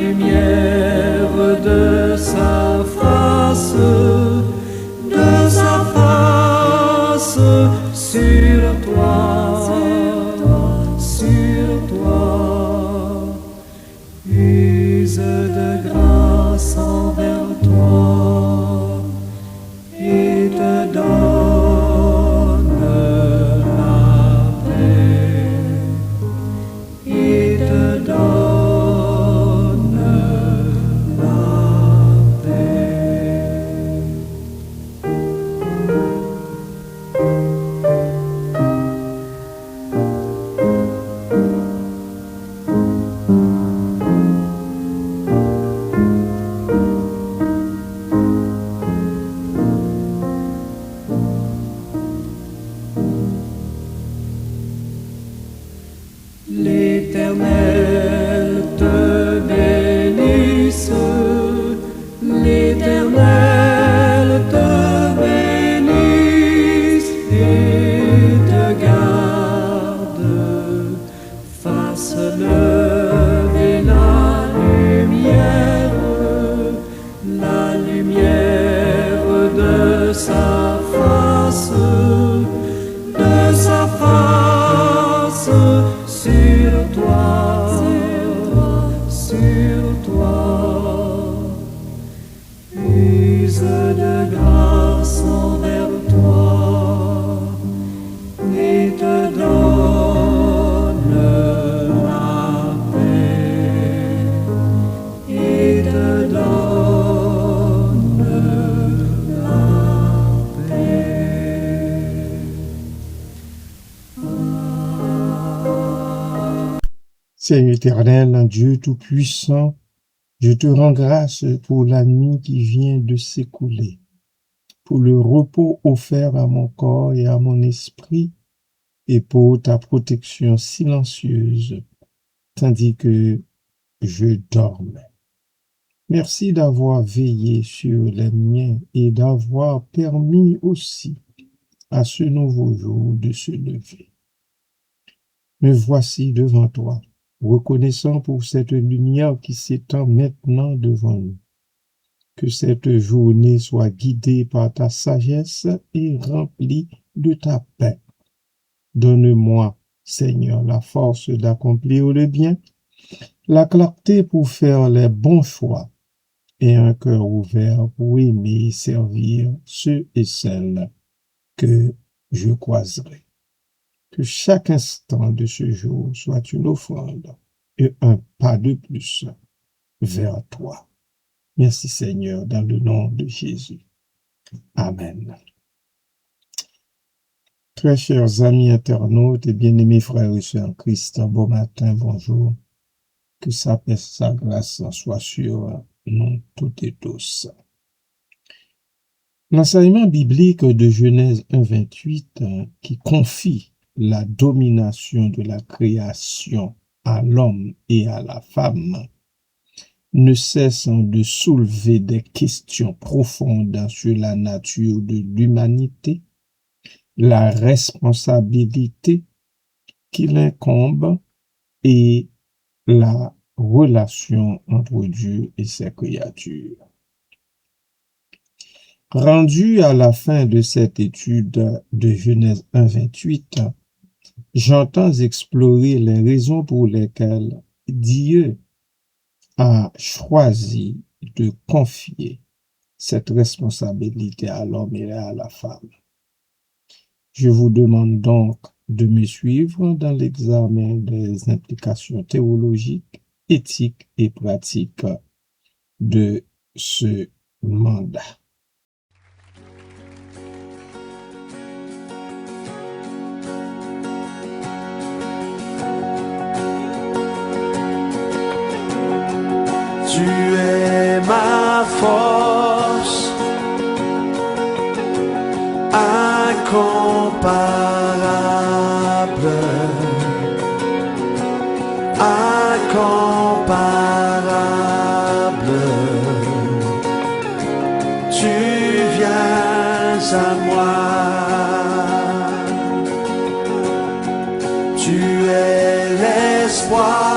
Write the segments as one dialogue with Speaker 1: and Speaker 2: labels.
Speaker 1: lumière de sa face sur toi, use de grâce envers toi et te donne la paix, et te donne la paix. L'Éternel te bénisse, l'Éternel te bénisse et te garde, fasse lever la lumière de sa face sur toi, use de grâce envers toi et te donne la paix, et te donne la paix.
Speaker 2: Seigneur éternel, Dieu Tout-Puissant, je te rends grâce pour la nuit qui vient de s'écouler, pour le repos offert à mon corps et à mon esprit, et pour ta protection silencieuse, tandis que je dormais. Merci d'avoir veillé sur les miens et d'avoir permis aussi à ce nouveau jour de se lever. Me voici devant toi, reconnaissant pour cette lumière qui s'étend maintenant devant nous. Que cette journée soit guidée par ta sagesse et remplie de ta paix. Donne-moi, Seigneur, la force d'accomplir le bien, la clarté pour faire les bons choix et un cœur ouvert pour aimer et servir ceux et celles que je croiserai. Que chaque instant de ce jour soit une offrande et un pas de plus vers toi. Merci Seigneur, dans le nom de Jésus. Amen. Très chers amis internautes et bien-aimés frères et sœurs en Christ, bon matin, bonjour. Que sa paix, sa grâce soit sur nous toutes et tous. L'enseignement biblique de Genèse 1:28 qui confie la domination de la création à l'homme et à la femme ne cesse de soulever des questions profondes sur la nature de l'humanité, la responsabilité qu'il incombe et la relation entre Dieu et ses créatures. Rendu à la fin de cette étude de Genèse 1:28, j'entends explorer les raisons pour lesquelles Dieu a choisi de confier cette responsabilité à l'homme et à la femme. Je vous demande donc de me suivre dans l'examen des implications théologiques, éthiques et pratiques de ce mandat.
Speaker 1: Tu es ma force incomparable, incomparable. Tu viens à moi, tu es l'espoir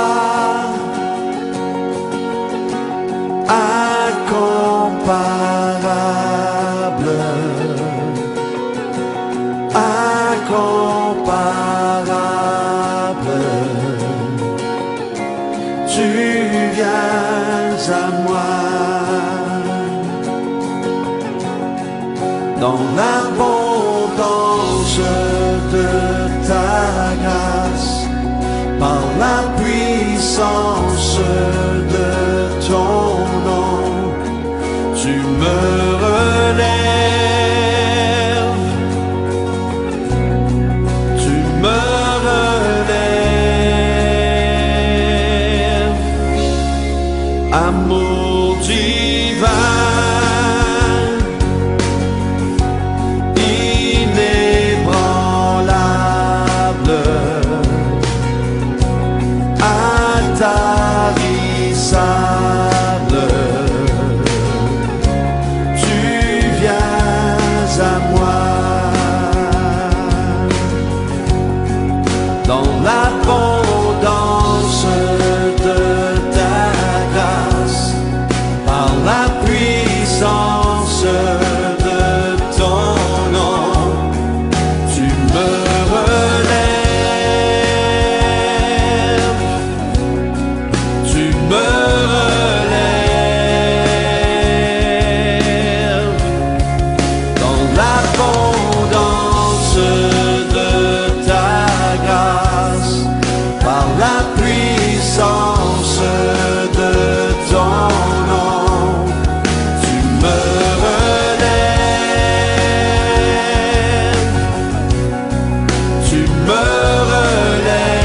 Speaker 1: tu viens à moi. Dans l'abondance de ta grâce, par la puissance de ton nom, tu me relèves, tu me relèves, amour divin. Intarissable, tu viens à moi. Dans l'abondance de ta grâce, par la puissance de ton nom, tu me relèves, tu me relèves. Dans l'abondance de ta grâce, par la puissance de ton nom, tu me relèves, tu me relèves.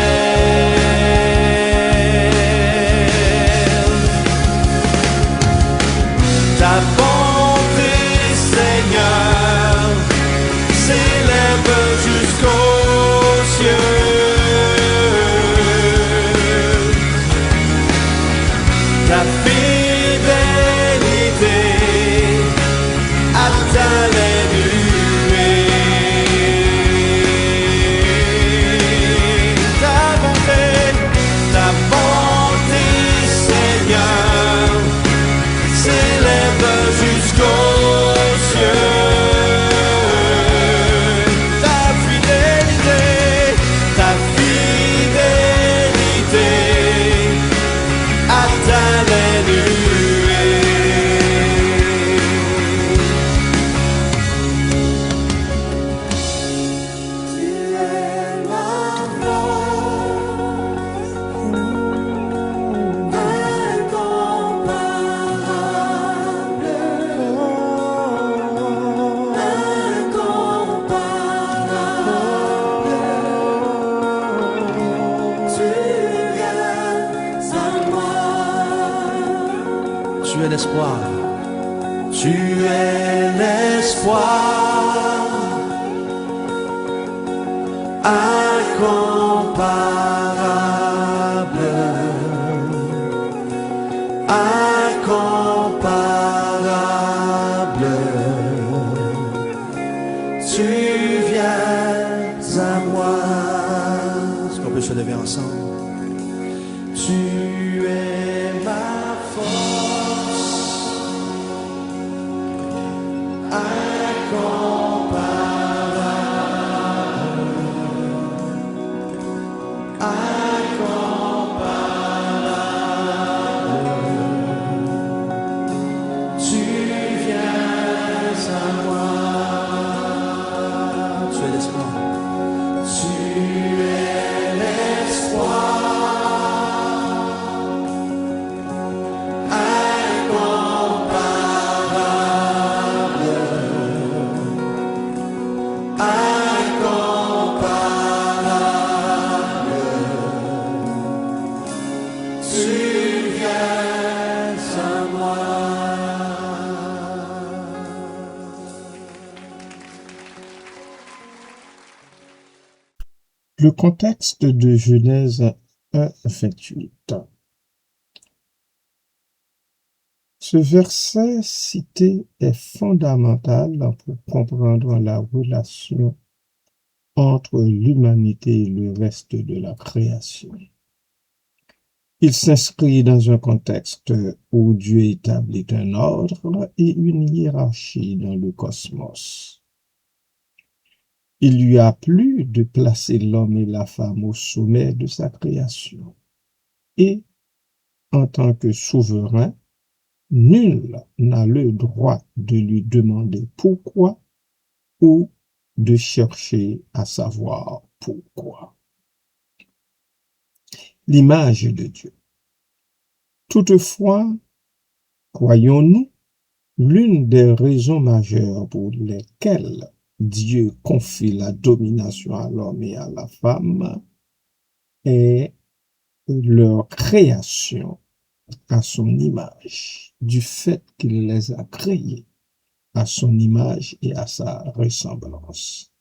Speaker 1: Ta bonté, Seigneur, s'élève jusqu'aux cieux. Ta fidélité atteint les nuées. Ta bonté, Seigneur, s'élève jusqu'aux cieux. Ta fidélité atteint les nuées. Tu es ma force, tu es l'espoir, tu es l'espoir incomparable, incomparable. Tu viens à moi. Est-ce qu'on peut se lever ensemble? Tu es ma force, incomparable, incomparable. Tu viens à moi. Tu es l'espoir. Tu es l'espoir.
Speaker 2: Le contexte de Genèse 1, 28. Ce verset cité est fondamental pour comprendre la relation entre l'humanité et le reste de la création. Il s'inscrit dans un contexte où Dieu établit un ordre et une hiérarchie dans le cosmos. Il lui a plu de placer l'homme et la femme au sommet de sa création et en tant que souverain, nul n'a le droit de lui demander pourquoi ou de chercher à savoir pourquoi. L'image de Dieu. Toutefois, croyons-nous, l'une des raisons majeures pour lesquelles Dieu confie la domination à l'homme et à la femme est leur création à son image, du fait qu'il les a créés à son image et à sa ressemblance.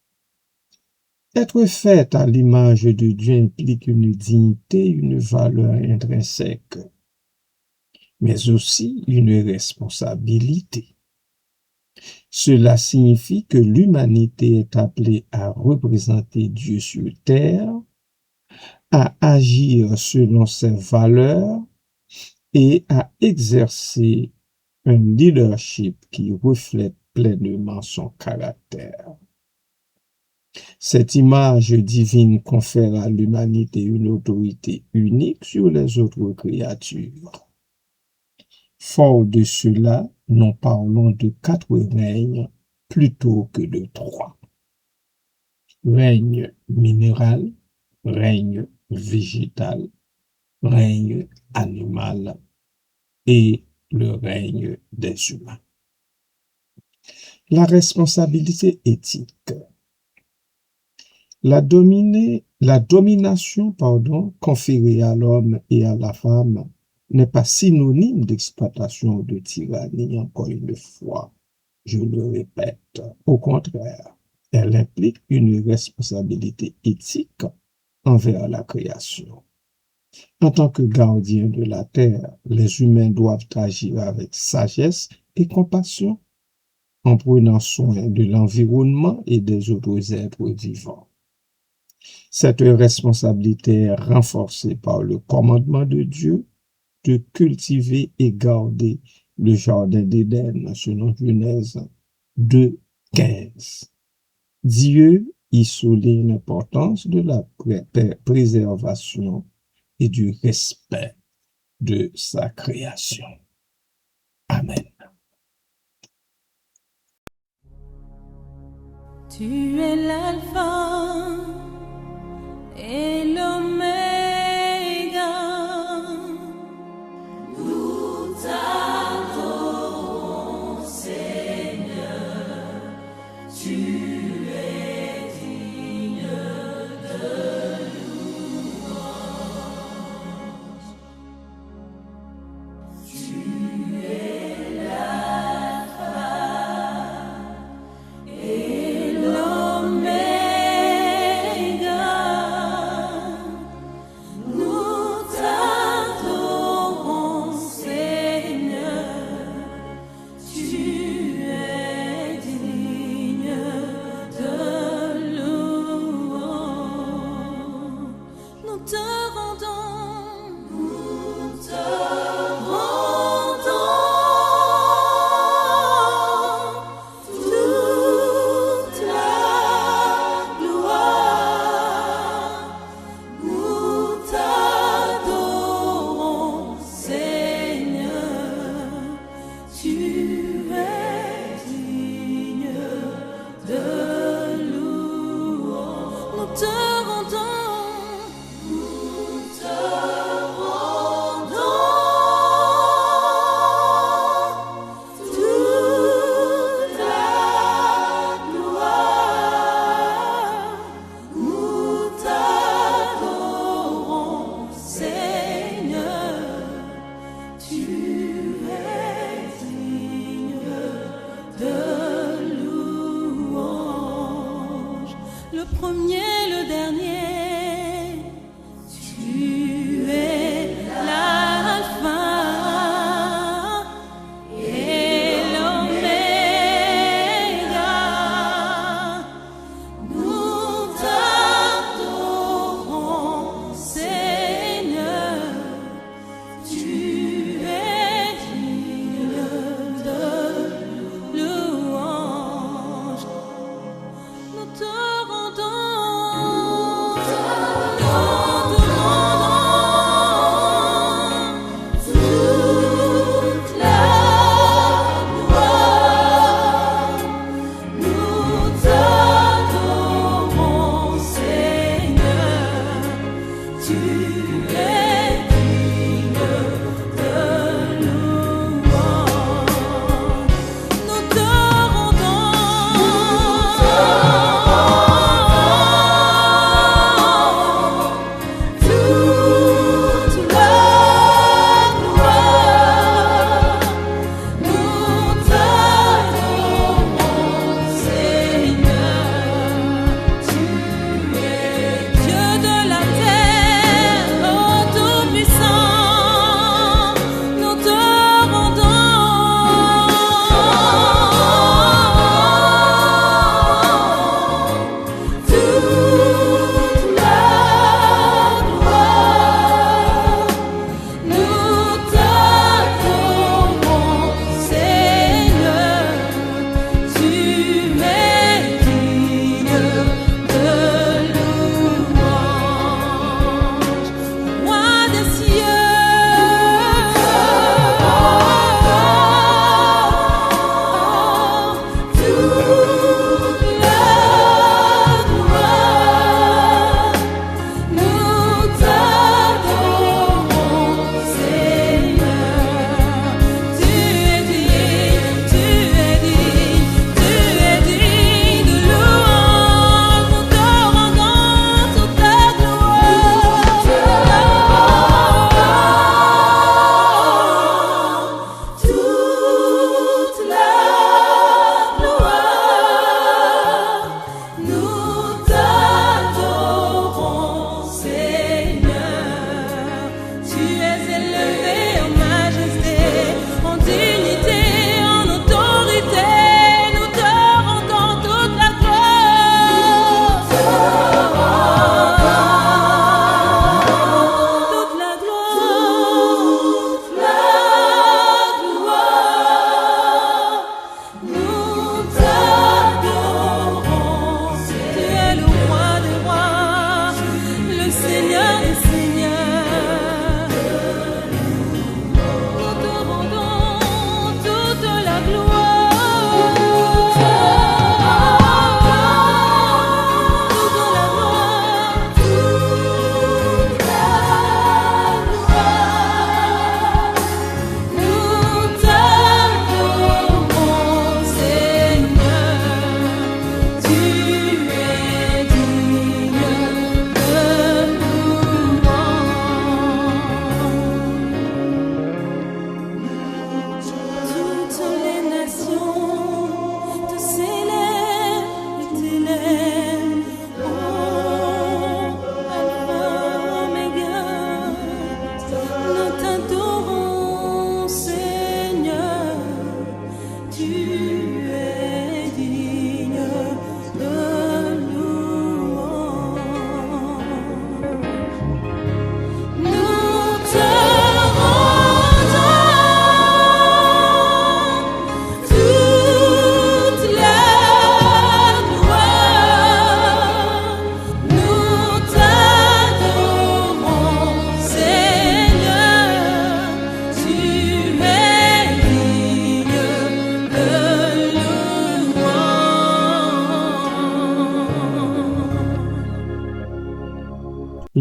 Speaker 2: Être fait à l'image de Dieu implique une dignité, une valeur intrinsèque, mais aussi une responsabilité. Cela signifie que l'humanité est appelée à représenter Dieu sur terre, à agir selon ses valeurs et à exercer un leadership qui reflète pleinement son caractère. Cette image divine confère à l'humanité une autorité unique sur les autres créatures. Fort de cela, nous parlons de 4 règnes plutôt que de 3. Règne minéral, règne végétal, règne animal et le règne des humains. La responsabilité éthique. La domination conférée à l'homme et à la femme n'est pas synonyme d'exploitation ou de tyrannie, encore une fois, je le répète. Au contraire, elle implique une responsabilité éthique envers la création. En tant que gardiens de la terre, les humains doivent agir avec sagesse et compassion, en prenant soin de l'environnement et des autres êtres vivants. Cette responsabilité est renforcée par le commandement de Dieu de cultiver et garder le jardin d'Éden, selon Genèse 2:15. Dieu y souligne l'importance de la préservation et du respect de sa création. Amen.
Speaker 3: Tu es l'alpha et l'oméga. Nous t'adorons, Seigneur. Tu es digne de louange. Tu es l'alpha et l'oméga. Nous t'adorons, Seigneur. Tu es digne de louange. Nous te rendons toute la gloire. Nous t'adorons, Seigneur. Tu es digne de louange. Nous te rendons toute la gloire. Nous t'adorons, Seigneur. Tu es digne de louange. Le premier, le dernier. Tu es l'alpha et l'oméga. Nous t'adorons, Seigneur. Tu es digne de louange. Nous te rendons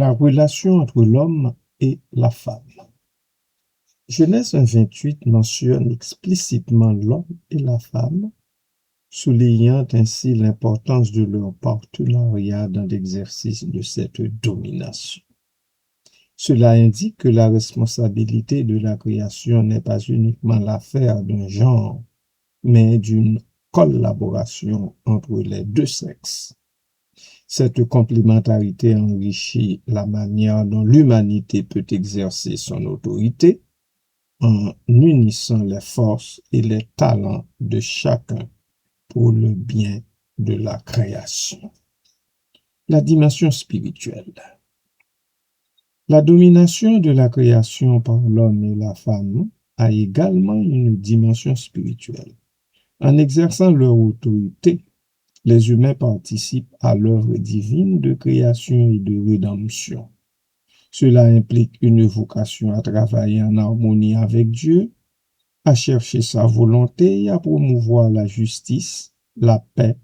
Speaker 2: la relation entre l'homme et la femme. Genèse 1:28 mentionne explicitement l'homme et la femme, soulignant ainsi l'importance de leur partenariat dans l'exercice de cette domination. Cela indique que la responsabilité de la création n'est pas uniquement l'affaire d'un genre, mais d'une collaboration entre les deux sexes. Cette complémentarité enrichit la manière dont l'humanité peut exercer son autorité en unissant les forces et les talents de chacun pour le bien de la création. La dimension spirituelle. La domination de la création par l'homme et la femme a également une dimension spirituelle. En exerçant leur autorité, les humains participent à l'œuvre divine de création et de rédemption. Cela implique une vocation à travailler en harmonie avec Dieu, à chercher sa volonté et à promouvoir la justice, la paix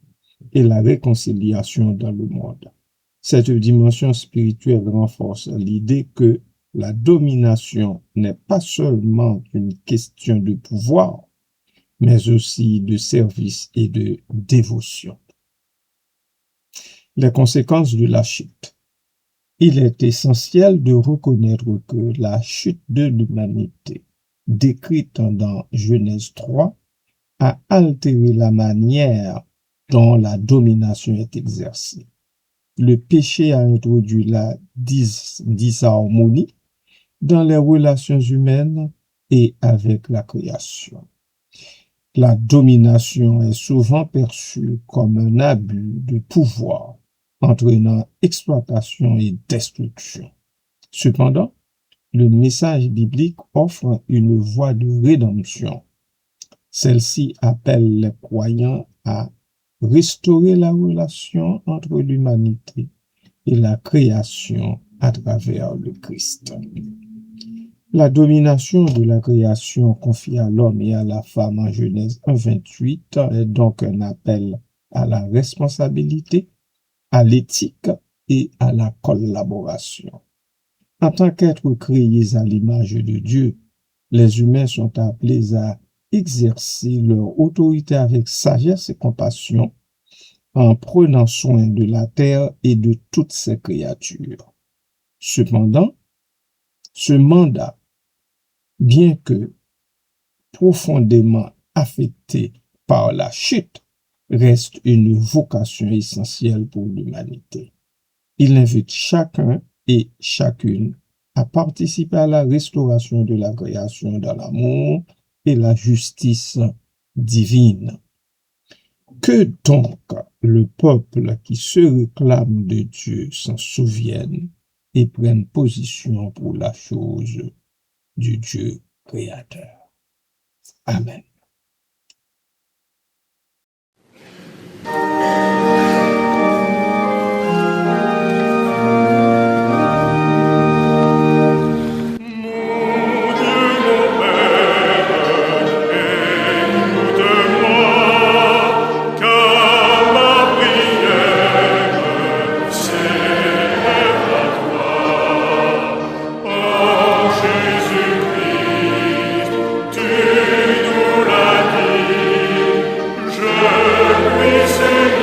Speaker 2: et la réconciliation dans le monde. Cette dimension spirituelle renforce l'idée que la domination n'est pas seulement une question de pouvoir, mais aussi de service et de dévotion. Les conséquences de la chute. Il est essentiel de reconnaître que la chute de l'humanité, décrite dans Genèse 3, a altéré la manière dont la domination est exercée. Le péché a introduit la disharmonie dans les relations humaines et avec la création. La domination est souvent perçue comme un abus de pouvoir, entraînant exploitation et destruction. Cependant, le message biblique offre une voie de rédemption. Celle-ci appelle les croyants à restaurer la relation entre l'humanité et la création à travers le Christ. La domination de la création confiée à l'homme et à la femme en Genèse 1:28 est donc un appel à la responsabilité, à l'éthique et à la collaboration. En tant qu'êtres créés à l'image de Dieu, les humains sont appelés à exercer leur autorité avec sagesse et compassion en prenant soin de la terre et de toutes ses créatures. Cependant, ce mandat, bien que profondément affecté par la chute, reste une vocation essentielle pour l'humanité. Il invite chacun et chacune à participer à la restauration de la création dans l'amour et la justice divine. Que donc le peuple qui se réclame de Dieu s'en souvienne et prenne position pour la chose du Dieu créateur. Amen.
Speaker 1: Tu nous l'as dit, je puis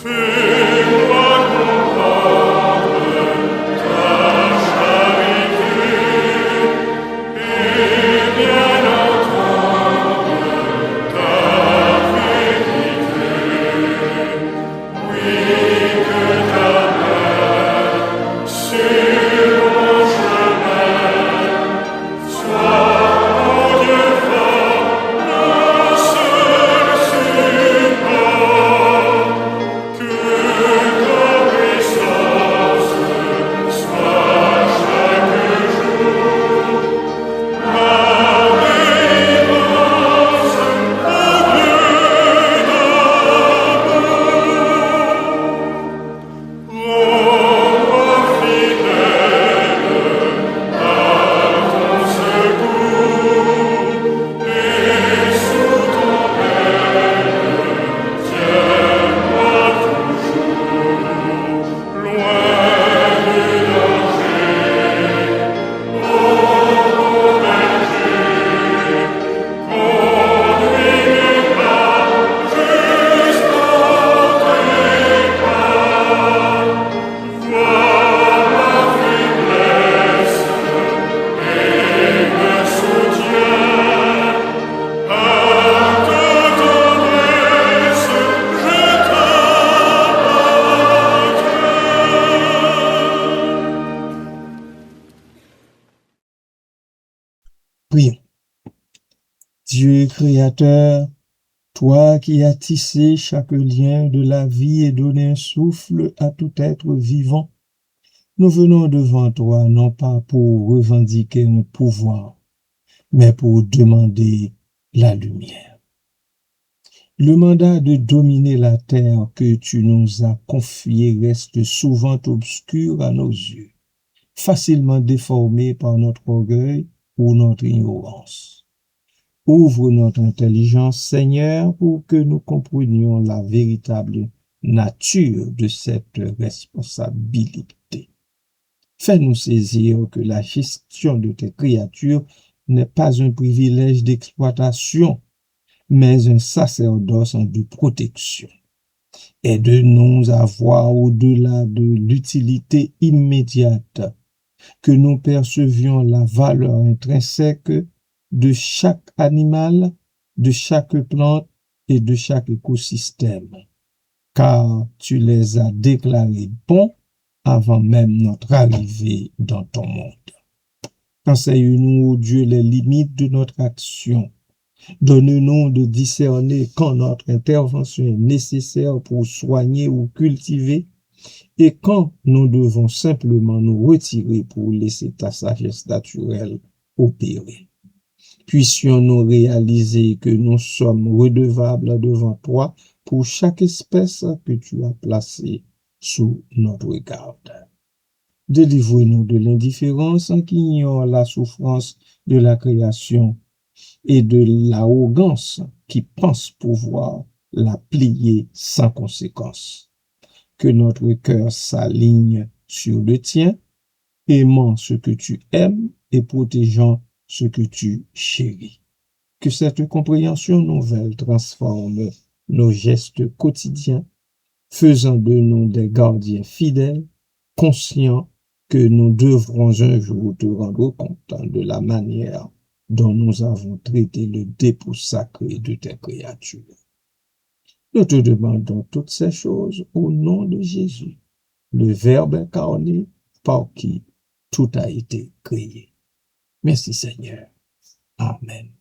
Speaker 2: Prions. Dieu créateur, toi qui as tissé chaque lien de la vie et donné un souffle à tout être vivant, nous venons devant toi non pas pour revendiquer un pouvoir, mais pour demander la lumière. Le mandat de dominer la terre que tu nous as confié reste souvent obscur à nos yeux, facilement déformé par notre orgueil ou notre ignorance. Ouvre notre intelligence, Seigneur, pour que nous comprenions la véritable nature de cette responsabilité. Fais-nous saisir que la gestion de tes créatures n'est pas un privilège d'exploitation, mais un sacerdoce de protection. Aide-nous à voir au-delà de l'utilité immédiate, que nous percevions la valeur intrinsèque de chaque animal, de chaque plante et de chaque écosystème, car tu les as déclarés bons avant même notre arrivée dans ton monde. Enseigne-nous, ô Dieu, les limites de notre action. Donne-nous de discerner quand notre intervention est nécessaire pour soigner ou cultiver et quand nous devons simplement nous retirer pour laisser ta sagesse naturelle opérer. Puissions-nous réaliser que nous sommes redevables devant toi pour chaque espèce que tu as placée sous notre garde. Délivre-nous de l'indifférence qui ignore la souffrance de la création et de l'arrogance qui pense pouvoir la plier sans conséquence. Que notre cœur s'aligne sur le tien, aimant ce que tu aimes et protégeant ce que tu chéris. Que cette compréhension nouvelle transforme nos gestes quotidiens, faisant de nous des gardiens fidèles, conscients que nous devrons un jour te rendre compte de la manière dont nous avons traité le dépôt sacré de tes créatures. Nous te demandons toutes ces choses au nom de Jésus, le Verbe incarné par qui tout a été créé. Merci Seigneur. Amen.